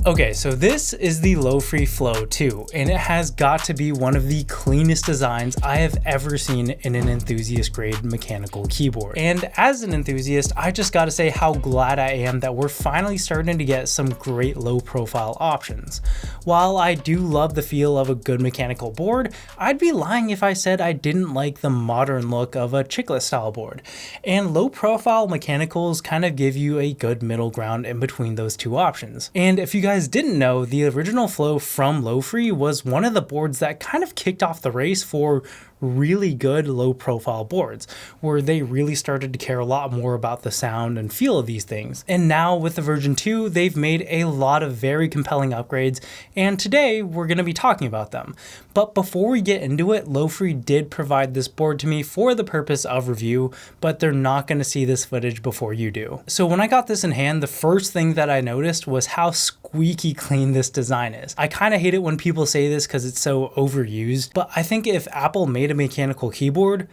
Okay, so this is the Lofree Flow 2, and it has got to be one of the cleanest designs I have ever seen in an enthusiast grade mechanical keyboard. And as an enthusiast, I just gotta say how glad I am that we're finally starting to get some great low profile options. While I do love the feel of a good mechanical board, I'd be lying if I said I didn't like the modern look of a chiclet style board. And low profile mechanicals kind of give you a good middle ground in between those two options. And if you guys didn't know, the original Flow from Lofree was one of the boards that kind of kicked off the race for really good low profile boards, where they really started to care a lot more about the sound and feel of these things. And now with the version 2, they've made a lot of very compelling upgrades, and today we're going to be talking about them. But before we get into it, Lofree did provide this board to me for the purpose of review, but they're not going to see this footage before you do. So when I got this in hand, the first thing that I noticed was how squeaky clean this design is. I kind of hate it when people say this because it's so overused, but I think if Apple made a mechanical keyboard,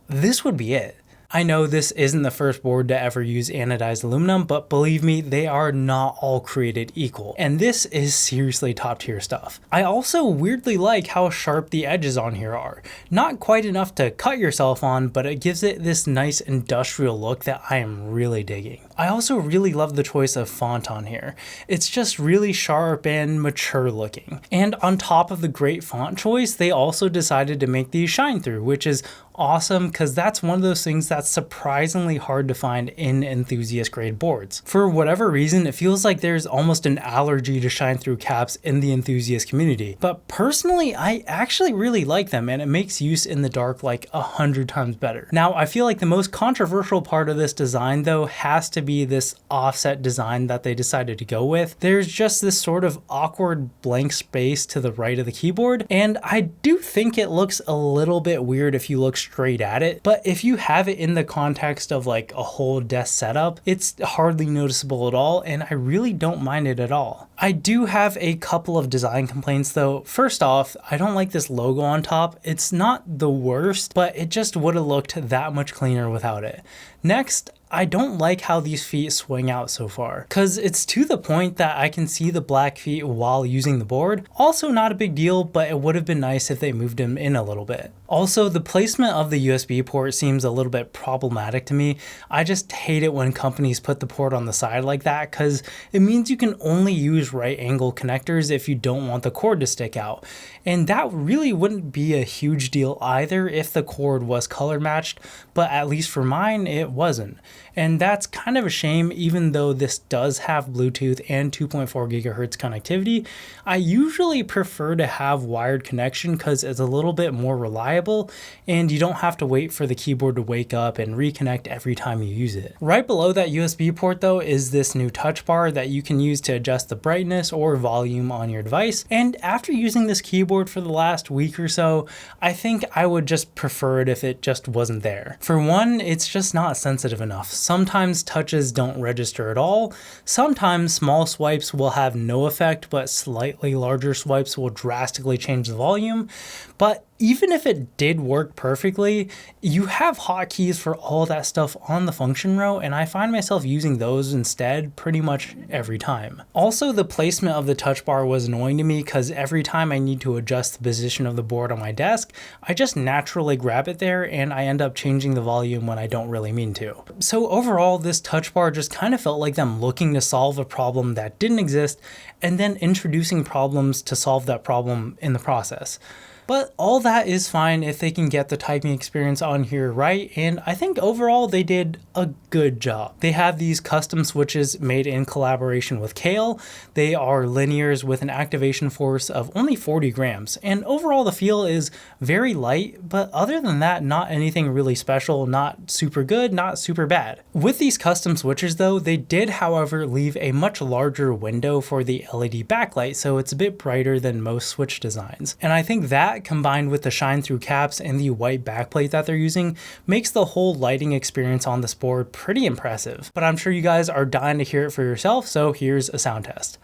this would be it. I know this isn't the first board to ever use anodized aluminum, but believe me, they are not all created equal. And this is seriously top tier stuff. I also weirdly like how sharp the edges on here are. Not quite enough to cut yourself on, but it gives it this nice industrial look that I am really digging. I also really love the choice of font on here. It's just really sharp and mature looking. And on top of the great font choice, they also decided to make these shine through, which is awesome because that's one of those things that's surprisingly hard to find in enthusiast grade boards. For whatever reason, it feels like there's almost an allergy to shine through caps in the enthusiast community. But personally, I actually really like them, and it makes use in the dark like 100 times better. Now, I feel like the most controversial part of this design though has to be this offset design that they decided to go with. There's just this sort of awkward blank space to the right of the keyboard, and I do think it looks a little bit weird if you look straight at it, but if you have it in the context of like a whole desk setup, it's hardly noticeable at all, and I really don't mind it at all. I do have a couple of design complaints though. First off, I don't like this logo on top. It's not the worst, but it just would have looked that much cleaner without it. Next, I don't like how these feet swing out so far, because it's to the point that I can see the black feet while using the board. Also not a big deal, but it would have been nice if they moved them in a little bit. Also, the placement of the USB port seems a little bit problematic to me. I just hate it when companies put the port on the side like that, because it means you can only use right angle connectors if you don't want the cord to stick out. And that really wouldn't be a huge deal either if the cord was color matched, but at least for mine, it wasn't. And that's kind of a shame. Even though this does have Bluetooth and 2.4 gigahertz connectivity, I usually prefer to have wired connection because it's a little bit more reliable and you don't have to wait for the keyboard to wake up and reconnect every time you use it. Right below that USB port though is this new touch bar that you can use to adjust the brightness or volume on your device. And after using this keyboard for the last week or so, I think I would just prefer it if it just wasn't there. For one, it's just not sensitive enough. Sometimes touches don't register at all. Sometimes small swipes will have no effect, but slightly larger swipes will drastically change the volume. But even if it did work perfectly, you have hotkeys for all that stuff on the function row, and I find myself using those instead pretty much every time. Also, the placement of the touch bar was annoying to me because every time I need to adjust the position of the board on my desk, I just naturally grab it there and I end up changing the volume when I don't really mean to. So overall, this touch bar just kind of felt like them looking to solve a problem that didn't exist and then introducing problems to solve that problem in the process. But all that is fine if they can get the typing experience on here right, and I think overall they did a good job. They have these custom switches made in collaboration with Kale. They are linears with an activation force of only 40 grams, and overall the feel is very light, but other than that, not anything really special, not super good, not super bad. With these custom switches though, they did however leave a much larger window for the LED backlight, so it's a bit brighter than most switch designs. And I think that combined with the shine through caps and the white backplate that they're using makes the whole lighting experience on this board pretty impressive. But I'm sure you guys are dying to hear it for yourself, so here's a sound test.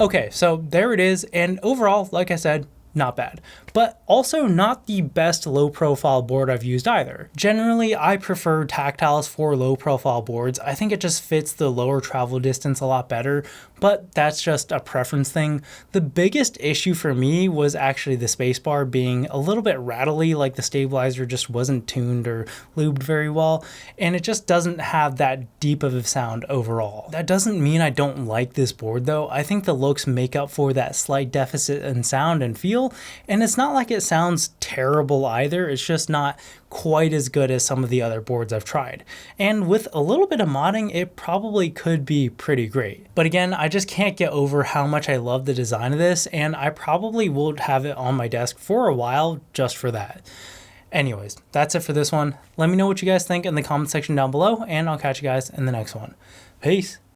Okay, so there it is, and overall, like I said, not bad, but also not the best low profile board I've used either. Generally, I prefer tactiles for low profile boards. I think it just fits the lower travel distance a lot better, but that's just a preference thing. The biggest issue for me was actually the spacebar being a little bit rattly, like the stabilizer just wasn't tuned or lubed very well, and it just doesn't have that deep of a sound overall. That doesn't mean I don't like this board though. I think the looks make up for that slight deficit in sound and feel, and it's not like it sounds terrible either. It's just not quite as good as some of the other boards I've tried. And with a little bit of modding, it probably could be pretty great. But again, I just can't get over how much I love the design of this, and I probably will have it on my desk for a while just for that. Anyways, that's it for this one. Let me know what you guys think in the comment section down below, and I'll catch you guys in the next one. Peace.